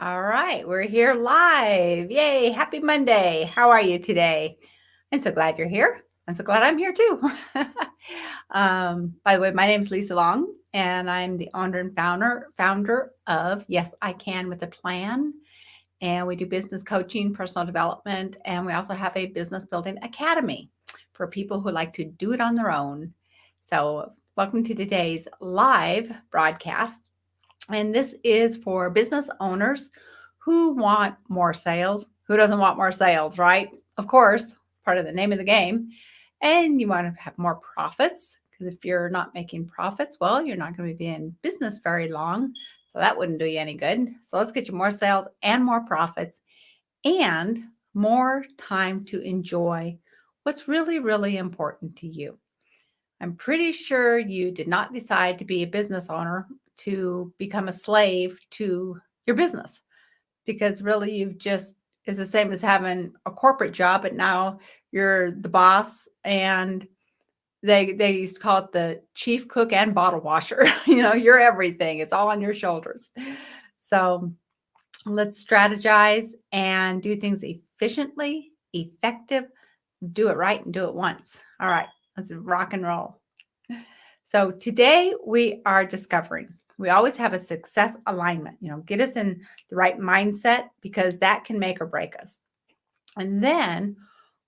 All right, we're here live. Yay, happy Monday. How are you today? I'm so glad you're here. I'm so glad I'm here too. By the way, my name is Lisa Long, and I'm the owner and founder of Yes, I Can with a Plan. And we do business coaching, personal development, and we also have a business building academy for people who like to do it on their own. So, welcome to today's live broadcast. And this is for business owners who want more sales. Who doesn't want more sales, right? Of course, part of the name of the game. And you want to have more profits because if you're not making profits, well, you're not going to be in business very long. So that wouldn't do you any good. So let's get you more sales and more profits and more time to enjoy what's really, really important to you. I'm pretty sure you did not decide to be a business owner to become a slave to your business because really you've just is the same as having a corporate job, but now you're the boss and they used to call it the chief cook and bottle washer. You're everything. It's all on your shoulders. So let's strategize and do things efficiently, effective, do it right and do it once. All right, let's rock and roll. So today we are discovering we always have a success alignment, get us in the right mindset because that can make or break us. And then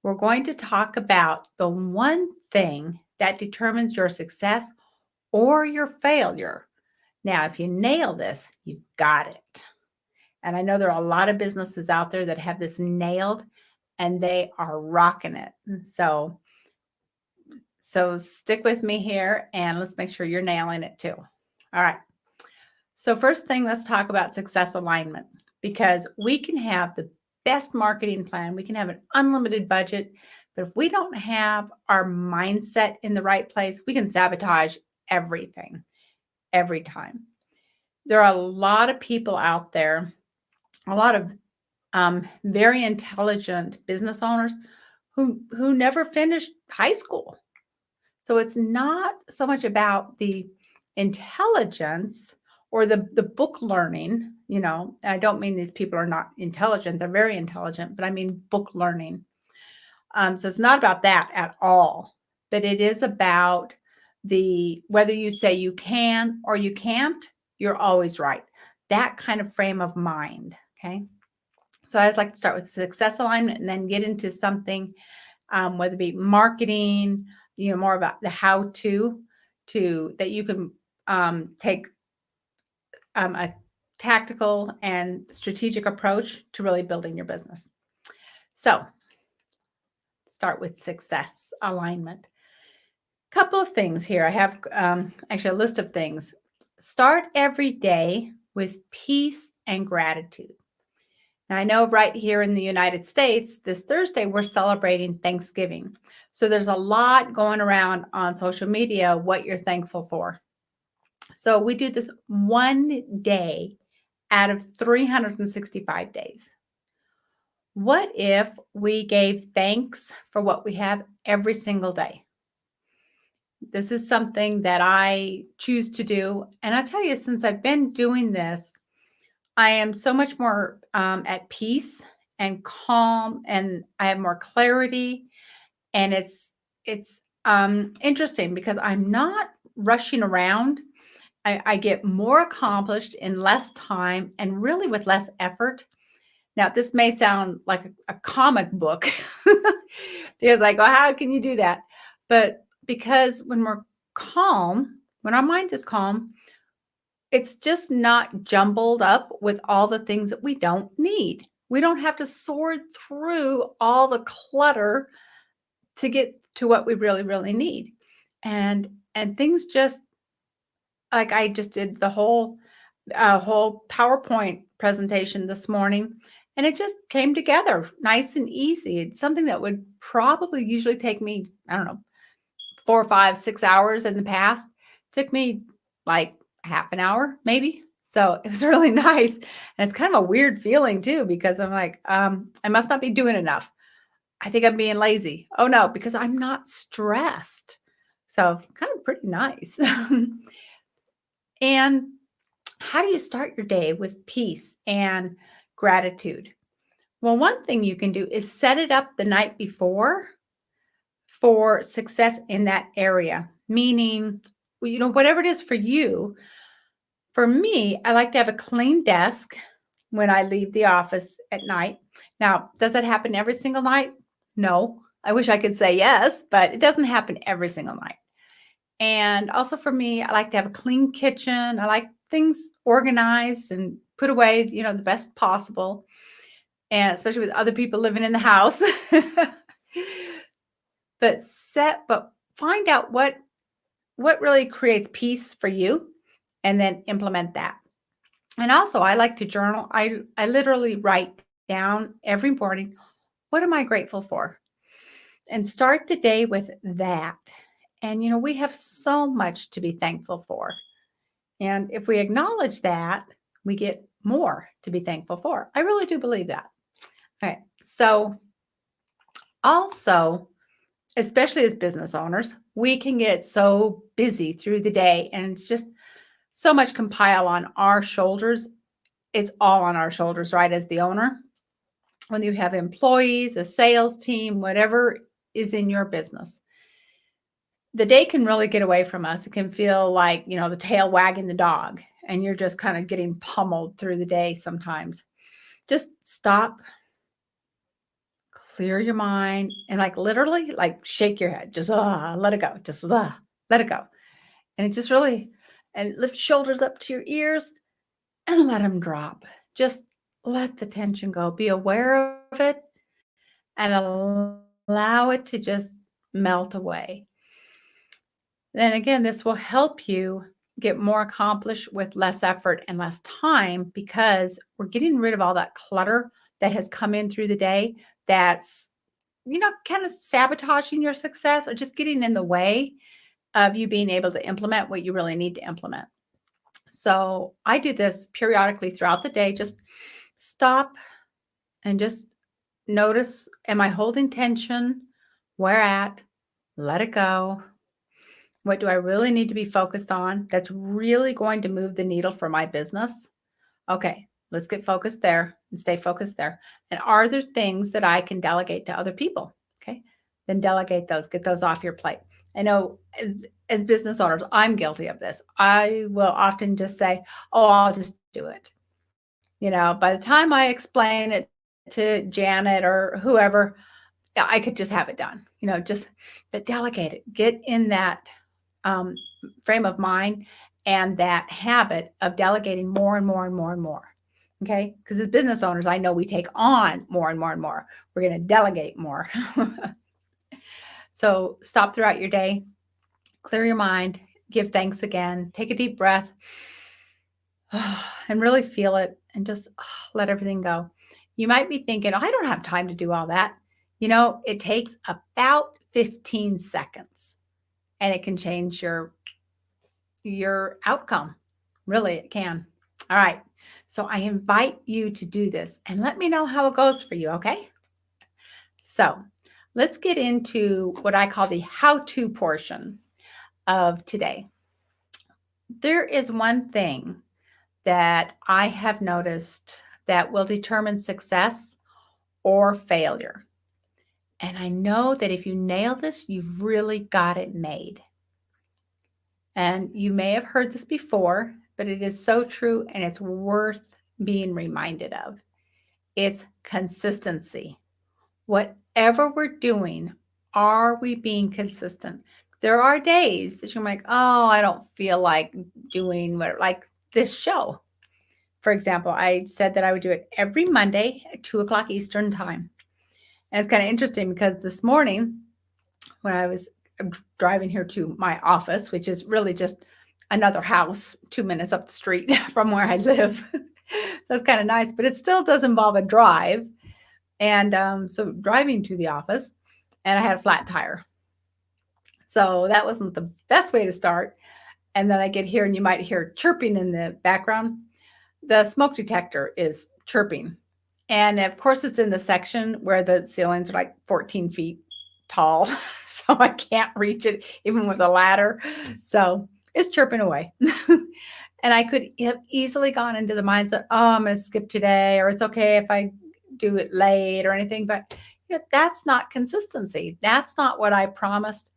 we're going to talk about the one thing that determines your success or your failure. Now, if you nail this, you've got it. And I know there are a lot of businesses out there that have this nailed and they are rocking it. So stick with me here and let's make sure you're nailing it too. All right. So first thing, let's talk about success alignment because we can have the best marketing plan. We can have an unlimited budget, but if we don't have our mindset in the right place, we can sabotage everything every time. There are a lot of people out there, a lot of very intelligent business owners who never finished high school. So it's not so much about the intelligence or the book learning, I don't mean these people are not intelligent. They're very intelligent, but I mean book learning. So it's not about that at all, but it is about whether you say you can or you can't, you're always right. That kind of frame of mind. Okay. So I always like to start with success alignment and then get into something, whether it be marketing, more about the how-to that you can take a tactical and strategic approach to really building your business. So start with success alignment. Couple of things here. I have actually a list of things. Start every day with peace and gratitude. Now, I know right here in the United States, this Thursday, we're celebrating Thanksgiving. So there's a lot going around on social media, what you're thankful for. So we do this one day out of 365 days. What if we gave thanks for what we have every single day? This is something that I choose to do. And I tell you, since I've been doing this, I am so much more at peace and calm, and I have more clarity. And it's interesting because I'm not rushing around. I get more accomplished in less time and really with less effort. Now, this may sound like a comic book because I go, how can you do that? But because when we're calm, when our mind is calm, it's just not jumbled up with all the things that we don't need. We don't have to sort through all the clutter to get to what we really, really need. And things just like I just did the whole PowerPoint presentation this morning, and it just came together nice and easy. It's something that would probably usually take me, I don't know, 4, 5, 6 hours in the past. Took me like half an hour, maybe. So it was really nice. And it's kind of a weird feeling too, because I'm like, I must not be doing enough. I think I'm being lazy. Oh no, because I'm not stressed. So kind of pretty nice. And How do you start your day with peace and gratitude? Well, one thing you can do is set it up the night before for success in that area, meaning, whatever it is for you. For me, I like to have a clean desk when I leave the office at night. Now, does that happen every single night? No. I wish I could say yes, but it doesn't happen every single night. And also for me, I like to have a clean kitchen. I like things organized and put away, the best possible. And especially with other people living in the house. but find out what really creates peace for you and then implement that. And also I like to journal. I literally write down every morning, what am I grateful for? And start the day with that. And we have so much to be thankful for. And if we acknowledge that, we get more to be thankful for. I really do believe that. All right. So also, especially as business owners, we can get so busy through the day and it's just so much compile on our shoulders. It's all on our shoulders, right? As the owner, when you have employees, a sales team, whatever is in your business, the day can really get away from us. It can feel like, the tail wagging the dog and you're just kind of getting pummeled through the day sometimes. Just stop, clear your mind, and literally shake your head. Just let it go. Just let it go. And it just really, and lift shoulders up to your ears and let them drop. Just let the tension go. Be aware of it and allow it to just melt away. Then again, this will help you get more accomplished with less effort and less time because we're getting rid of all that clutter that has come in through the day that's, kind of sabotaging your success or just getting in the way of you being able to implement what you really need to implement. So I do this periodically throughout the day. Just stop and just notice, am I holding tension? Where at? Let it go. What do I really need to be focused on that's really going to move the needle for my business? Okay, let's get focused there and stay focused there. And are there things that I can delegate to other people? Okay, then delegate those, get those off your plate. I know as business owners, I'm guilty of this. I will often just say, oh, I'll just do it. By the time I explain it to Janet or whoever, yeah, I could just have it done, but delegate it, get in that um, frame of mind and that habit of delegating more and more and more and more. Okay. Because as business owners, I know we take on more and more and more. We're going to delegate more. So stop throughout your day, clear your mind, give thanks again, take a deep breath and really feel it and just let everything go. You might be thinking, oh, I don't have time to do all that. It takes about 15 seconds and it can change your outcome. Really, it can. All right. So I invite you to do this and let me know how it goes for you. Okay. So let's get into what I call the how-to portion of today. There is one thing that I have noticed that will determine success or failure. And I know that if you nail this, you've really got it made. And you may have heard this before, but it is so true and it's worth being reminded of. It's consistency. Whatever we're doing, are we being consistent? There are days that you're like, oh, I don't feel like doing like this show. For example, I said that I would do it every Monday at 2:00 Eastern time. And it's kind of interesting because this morning when I was driving here to my office, which is really just another house 2 minutes up the street from where I live. So it's kind of nice, but it still does involve a drive. And so driving to the office, and I had a flat tire. So that wasn't the best way to start. And then I get here and you might hear chirping in the background. The smoke detector is chirping. And of course, it's in the section where the ceilings are like 14 feet tall. So I can't reach it even with a ladder. So it's chirping away. And I could have easily gone into the mindset, oh, I'm going to skip today, or it's okay if I do it late or anything. But that's not consistency. That's not what I promised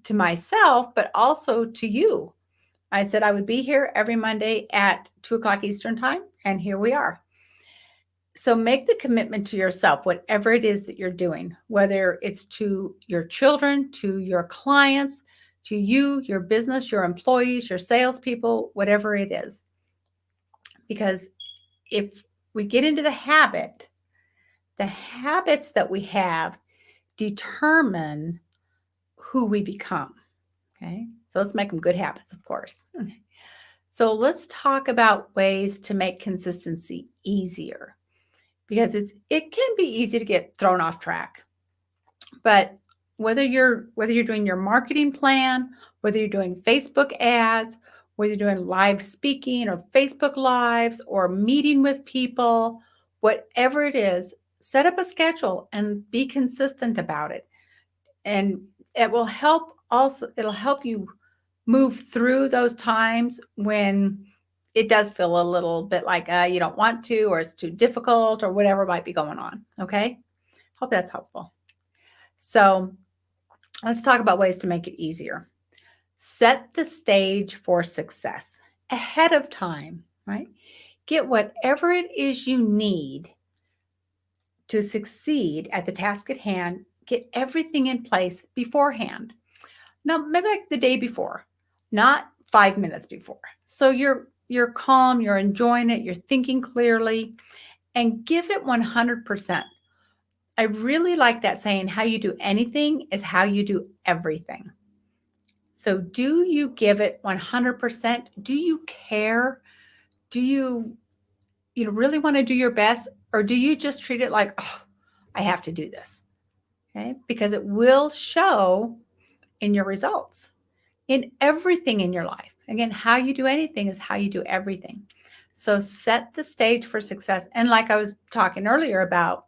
to myself, but also to you. I said I would be here every Monday at 2 o'clock Eastern time, and here we are. So make the commitment to yourself, whatever it is that you're doing, whether it's to your children, to your clients, to you, your business, your employees, your salespeople, whatever it is. Because if we get into the habits that we have determine who we become. Okay. So let's make them good habits, of course. So let's talk about ways to make consistency easier, because it can be easy to get thrown off track. But whether you're doing your marketing plan, whether you're doing Facebook ads, whether you're doing live speaking or Facebook lives or meeting with people, whatever it is, set up a schedule and be consistent about it. And it'll help you move through those times when it does feel a little bit like you don't want to, or it's too difficult, or whatever might be going on. Okay. Hope that's helpful. So let's talk about ways to make it easier. Set the stage for success ahead of time, right? Get whatever it is you need to succeed at the task at hand. Get everything in place beforehand. Now, maybe like the day before, not 5 minutes before. So you're calm, you're enjoying it, you're thinking clearly, and give it 100%. I really like that saying, how you do anything is how you do everything. So do you give it 100%? Do you care? Do you really want to do your best, or do you just treat it like, oh, I have to do this? Okay? Because it will show in your results, in everything in your life. Again, how you do anything is how you do everything. So set the stage for success. And like I was talking earlier about,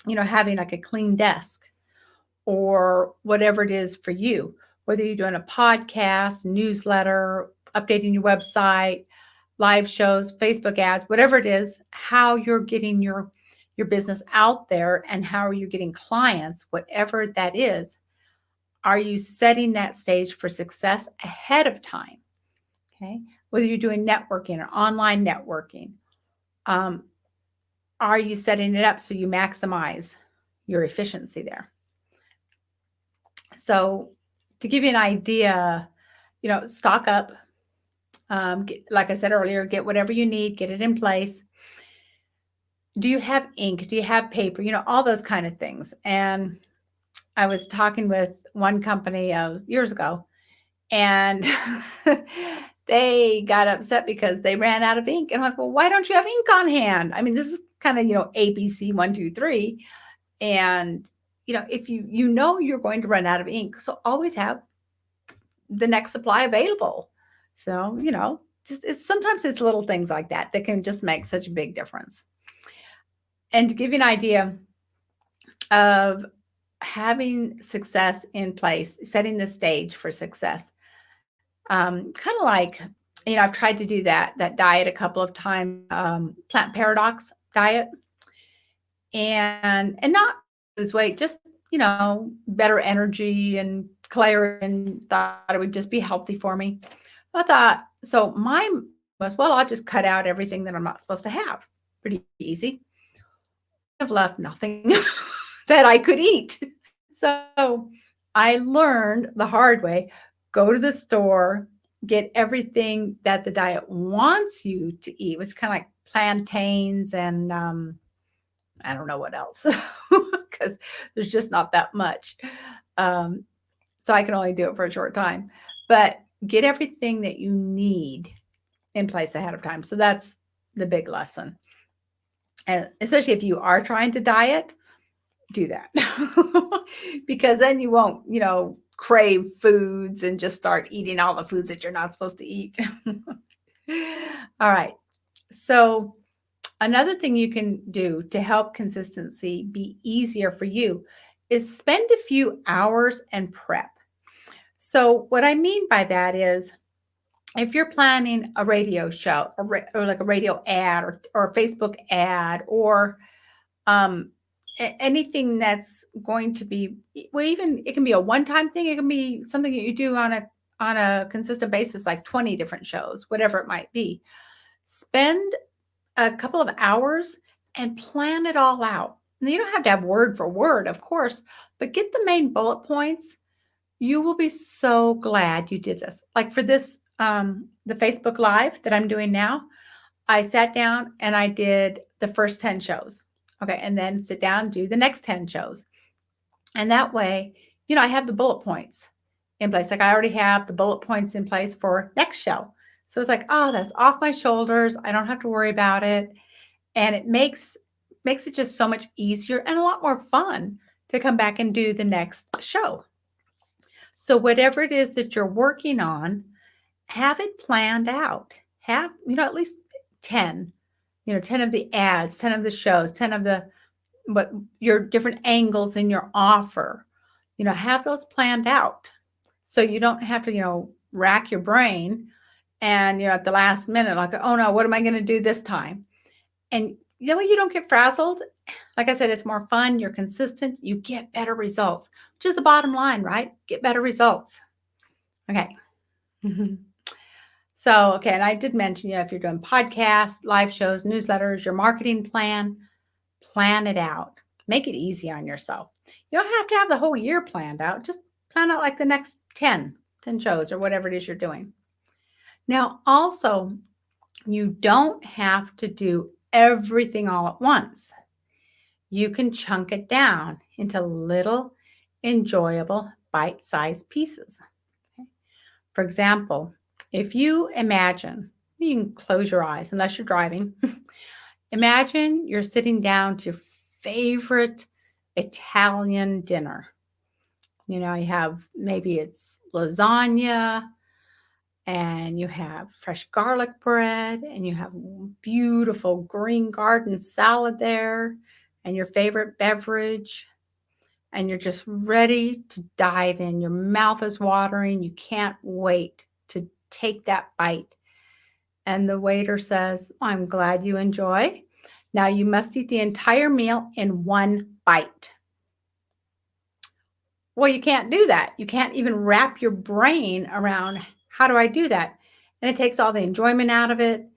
having like a clean desk or whatever it is for you, whether you're doing a podcast, newsletter, updating your website, live shows, Facebook ads, whatever it is, how you're getting your business out there and how are you getting clients, whatever that is, are you setting that stage for success ahead of time? Okay. Whether you're doing networking or online networking, are you setting it up so you maximize your efficiency there? So to give you an idea, stock up. Like I said earlier, get whatever you need, get it in place. Do you have ink? Do you have paper? All those kind of things. And I was talking with one company years ago, and they got upset because they ran out of ink. And I'm like, well, why don't you have ink on hand? I mean, this is kind of, ABC 1, 2, 3. And, if you're going to run out of ink, so always have the next supply available. So, sometimes it's little things like that can just make such a big difference. And to give you an idea of having success in place, setting the stage for success, kind of like, I've tried to do that diet a couple of times, plant paradox diet, and not lose weight, just, better energy and clarity, and thought it would just be healthy for me. I thought, so mine was, well, I'll just cut out everything that I'm not supposed to have. Pretty easy. I've left nothing that I could eat. So I learned the hard way, go to the store, get everything that the diet wants you to eat. It was kind of like plantains and I don't know what else, because there's just not that much. So I can only do it for a short time. But get everything that you need in place ahead of time. So that's the big lesson. And especially if you are trying to diet, do that. Because then you won't, crave foods and just start eating all the foods that you're not supposed to eat. All right. So another thing you can do to help consistency be easier for you is spend a few hours and prep. So what I mean by that is if you're planning a radio show or like a radio ad or a Facebook ad or um, anything that's going to be, well, even it can be a one-time thing. It can be something that you do on a consistent basis, like 20 different shows, whatever it might be. Spend a couple of hours and plan it all out. And you don't have to have word for word, of course, but get the main bullet points. You will be so glad you did this. Like for this, the Facebook Live that I'm doing now, I sat down and I did the first 10 shows. Okay. And then sit down and do the next 10 shows. And that way, I have the bullet points in place. Like I already have the bullet points in place for next show. So it's like, oh, that's off my shoulders. I don't have to worry about it. And it makes it just so much easier and a lot more fun to come back and do the next show. So whatever it is that you're working on, have it planned out. Have, at least 10, 10 of the ads, 10 of the shows, 10 of the what your different angles in your offer. Have those planned out so you don't have to, rack your brain and at the last minute, like, oh no, what am I going to do this time? And you don't get frazzled. Like I said, it's more fun. You're consistent. You get better results, which is the bottom line, right? Get better results. Okay. So, okay. And I did mention, if you're doing podcasts, live shows, newsletters, your marketing plan it out. Make it easy on yourself. You don't have to have the whole year planned out. Just plan out like the next 10 shows or whatever it is you're doing. Now, also, you don't have to do everything all at once. You can chunk it down into little, enjoyable, bite-sized pieces. Okay? For example, if you imagine, you can close your eyes unless you're driving. Imagine you're sitting down to your favorite Italian dinner. You have, maybe it's lasagna, and you have fresh garlic bread, and you have beautiful green garden salad there, and your favorite beverage, and you're just ready to dive in. Your mouth is watering. You can't wait to take that bite. And the waiter says, I'm glad you enjoy. Now you must eat the entire meal in one bite. Well, you can't do that. You can't even wrap your brain around, how do I do that? And it takes all the enjoyment out of it.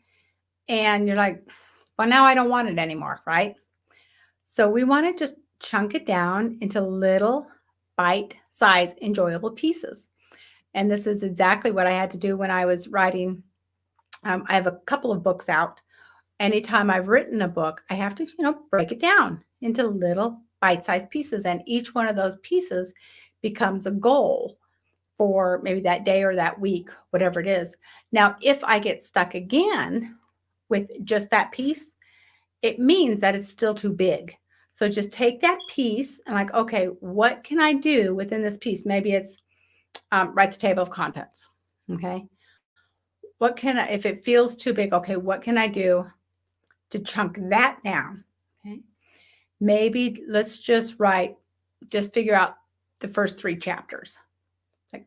And you're like, well, now I don't want it anymore, right? So we want to just chunk it down into little bite-sized enjoyable pieces. And this is exactly what I had to do when I was writing. I have a couple of books out. Anytime I've written a book, I have to, break it down into little bite-sized pieces. And each one of those pieces becomes a goal for maybe that day or that week, whatever it is. Now, if I get stuck again with just that piece, it means that it's still too big. So just take that piece and like, okay, what can I do within this piece? Maybe it's write the table of contents. Okay. What can I, if it feels too big, okay, what can I do to chunk that down? Okay. Maybe let's just figure out the first 3 chapters. It's like,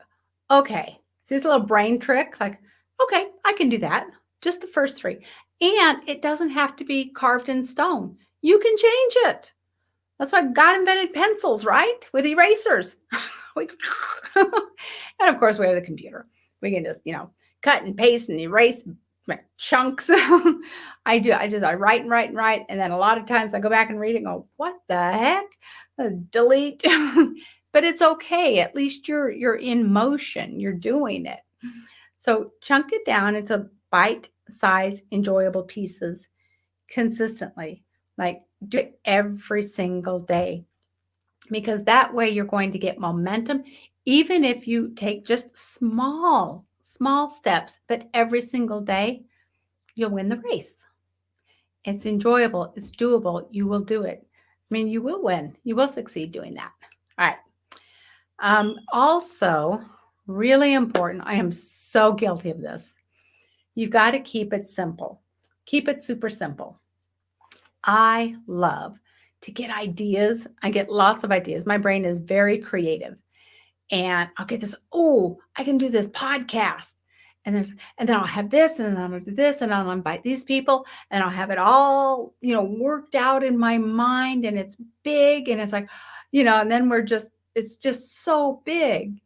okay, see this little brain trick? Like, okay, I can do that. Just the first 3. And it doesn't have to be carved in stone. You can change it. That's why God invented pencils, right? With erasers. And of course, we have the computer. We can just, cut and paste and erase chunks. I write and write and write. And then a lot of times I go back and read it and go, what the heck? Delete. But it's okay. At least you're in motion. You're doing it. So chunk it down into bite-sized, enjoyable pieces consistently. Like do it every single day, because that way you're going to get momentum. Even if you take just small steps, but every single day, you'll win the race. It's enjoyable. It's doable. You will do it. I mean, you will win. You will succeed doing that. All right. Also, really important. I am so guilty of this. You've got to keep it simple. Keep it super simple. I love to get ideas. I get lots of ideas. My brain is very creative. And I'll get this, I can do this podcast. And then I'll have this, and then I'm gonna do this, and I'll invite these people, and I'll have it all, worked out in my mind, and it's big, and it's like, and then it's just so big.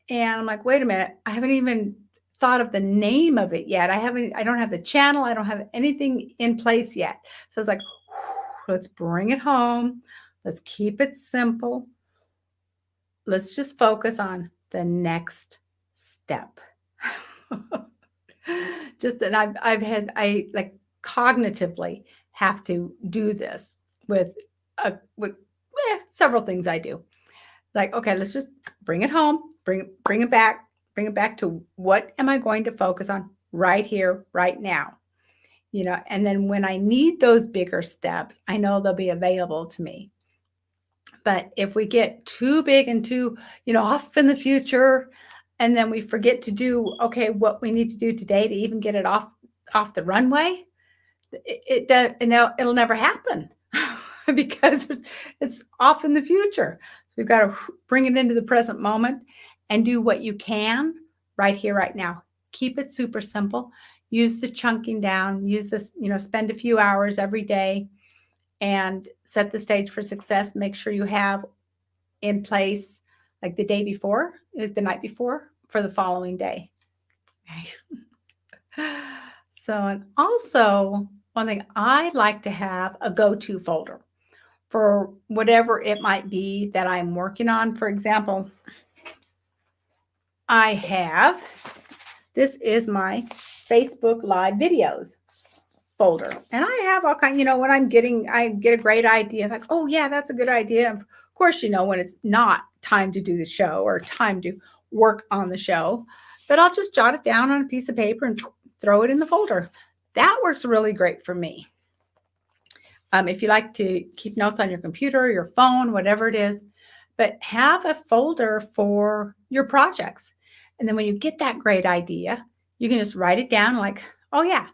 And I'm like, wait a minute, I haven't even thought of the name of it yet. I don't have the channel, I don't have anything in place yet. So it's like, let's bring it home. Let's keep it simple. Let's just focus on the next step. Just that I like cognitively have to do this with several things I do. Like, okay, let's just bring it home, bring it back to what am I going to focus on right here, right now? And then when I need those bigger steps, I know they'll be available to me. But if we get too big and too, off in the future, and then we forget to do, okay, what we need to do today to even get it off the runway, it'll never happen because it's off in the future. So we've got to bring it into the present moment and do what you can right here, right now. Keep it super simple. Use the chunking down. Use this, spend a few hours every day and set the stage for success. Make sure you have in place like the day before, the night before, for the following day. Okay. So, and also one thing, I like to have a go-to folder for whatever it might be that I'm working on. For example, this is my Facebook Live videos folder. And I have all kinds, when I get a great idea, like, oh yeah, that's a good idea. Of course, when it's not time to do the show or time to work on the show, but I'll just jot it down on a piece of paper and throw it in the folder. That works really great for me. If you like to keep notes on your computer, your phone, whatever it is, but have a folder for your projects. And then when you get that great idea, you can just write it down like, oh yeah,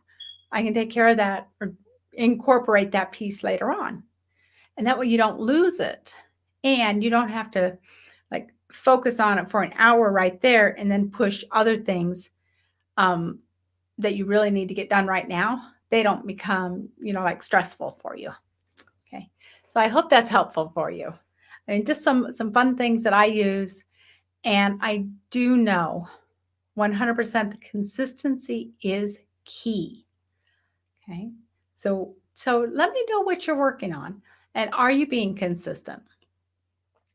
I can take care of that or incorporate that piece later on. And that way you don't lose it. And you don't have to like focus on it for an hour right there and then push other things that you really need to get done right now. They don't become, like stressful for you. Okay. So I hope that's helpful for you. I mean, just some fun things that I use. And I do know 100% the consistency is key. Okay. So let me know what you're working on, and are you being consistent?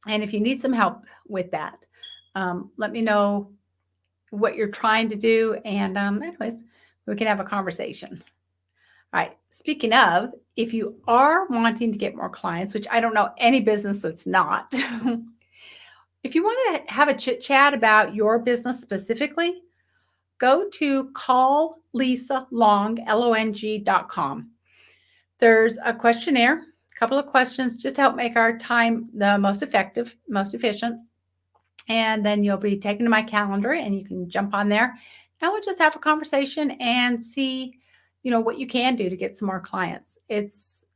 And if you need some help with that, let me know what you're trying to do. And anyways, we can have a conversation. All right. Speaking of, if you are wanting to get more clients, which I don't know any business that's not, if you want to have a chit chat about your business specifically, go to calllisalong.com. There's a questionnaire, a couple of questions just to help make our time the most effective, most efficient. And then you'll be taken to my calendar and you can jump on there and we'll just have a conversation and see, what you can do to get some more clients. It's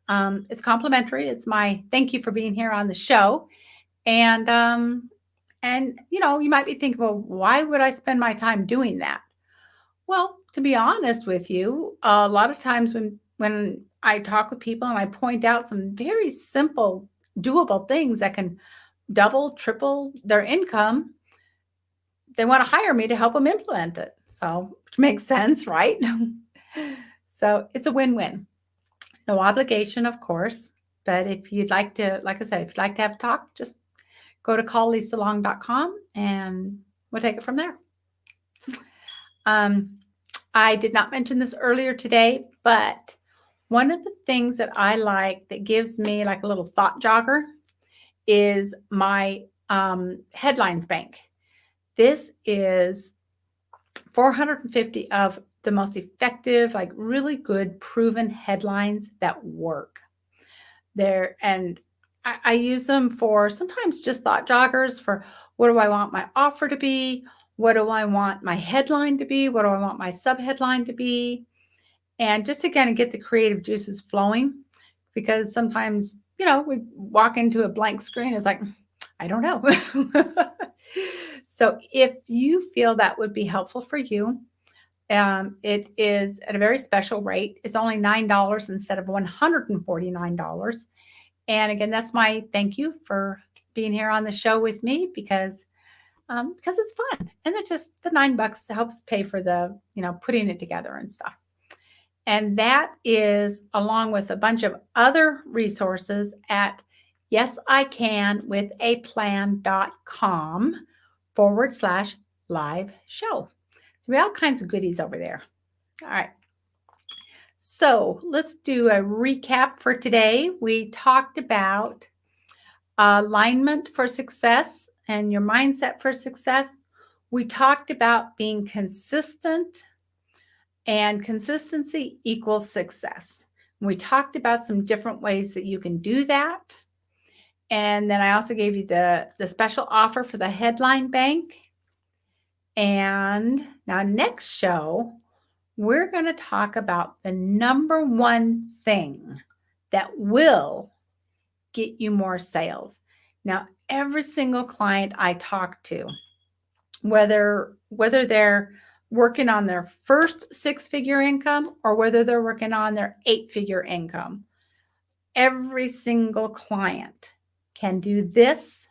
complimentary. It's my thank you for being here on the show. And you might be thinking, well, why would I spend my time doing that? Well, to be honest with you, a lot of times when I talk with people and I point out some very simple, doable things that can double, triple their income, they want to hire me to help them implement it. So, which makes sense, right? So it's a win-win. No obligation, of course. But if you'd like to, like I said, if you'd like to have a talk, just go to calllisalong.com and we'll take it from there. I did not mention this earlier today, but one of the things that I like that gives me like a little thought jogger is my headlines bank. This is 450 of the most effective, like really good proven headlines that work there. And I use them for sometimes just thought joggers for what do I want my offer to be? What do I want my headline to be? What do I want my subheadline to be? And just to kind of get the creative juices flowing, because sometimes, we walk into a blank screen. It's like, I don't know. So if you feel that would be helpful for you, It is at a very special rate. It's only $9 instead of $149. And again, that's my thank you for being here on the show with me because it's fun. And it's just the $9 helps pay for the, putting it together and stuff. And that is along with a bunch of other resources at yesicannwithaplan.com/live show. So we have all kinds of goodies over there. All right. So let's do a recap for today. We talked about alignment for success and your mindset for success. We talked about being consistent, and consistency equals success. We talked about some different ways that you can do that. And then I also gave you the special offer for the headline bank. And now next show, we're going to talk about the number one thing that will get you more sales. Now, every single client I talk to, whether they're working on their first 6-figure income or whether they're working on their 8-figure income, every single client can do this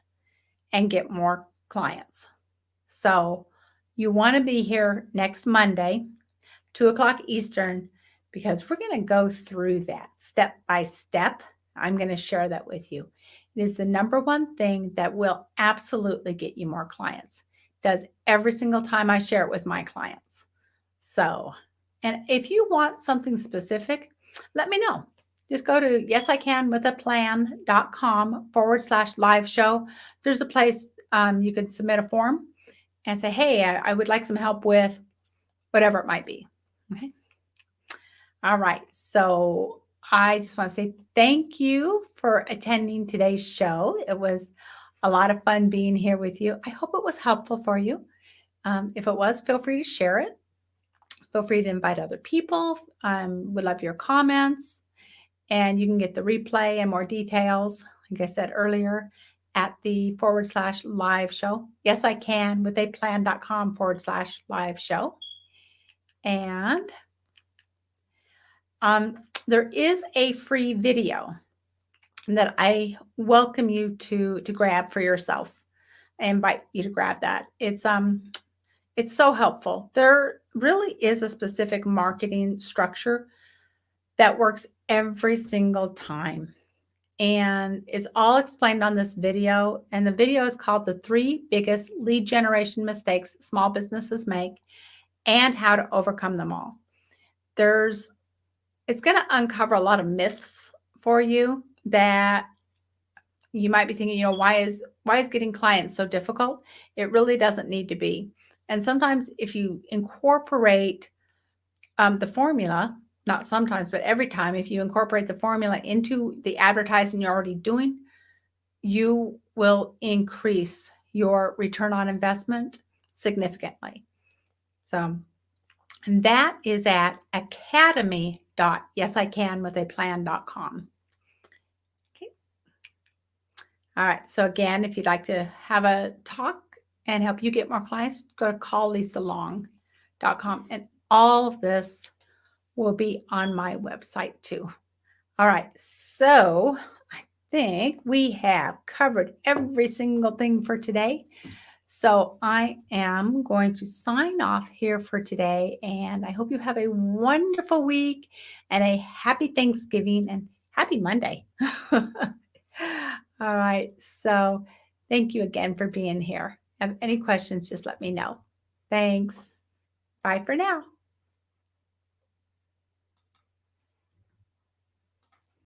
and get more clients. So you want to be here next Monday, 2:00 Eastern, because we're going to go through that step by step. I'm going to share that with you. It is the number one thing that will absolutely get you more clients. Does every single time I share it with my clients. So, and if you want something specific, let me know. Just go to yesicannwithaplan.com/live show. There's a place you can submit a form and say, hey, I would like some help with whatever it might be. Okay. All right. So I just want to say thank you for attending today's show. It was a lot of fun being here with you. I hope it was helpful for you. If it was, feel free to share it. Feel free to invite other people. Would love your comments. And you can get the replay and more details, like I said earlier, at the /live show. Yes, I can with aplan.com/live show. And there is a free video that I welcome you to grab for yourself. I invite you to grab that. It's so helpful. There really is a specific marketing structure that works every single time. And it's all explained on this video. And the video is called The 3 Biggest Lead Generation Mistakes Small Businesses Make and How to Overcome Them All. It's going to uncover a lot of myths for you that you might be thinking, why is getting clients so difficult? It really doesn't need to be. And sometimes if you incorporate the formula, not sometimes, but every time, if you incorporate the formula into the advertising you're already doing, you will increase your return on investment significantly. So, and that is at academy.yesicannwithaplan.com. Okay. All right. So again, if you'd like to have a talk and help you get more clients, go to calllisalong.com. And all of this will be on my website too. All right. So I think we have covered every single thing for today. So I am going to sign off here for today, and I hope you have a wonderful week and a happy Thanksgiving and happy Monday. All right. So thank you again for being here. If you have any questions, just let me know. Thanks. Bye for now.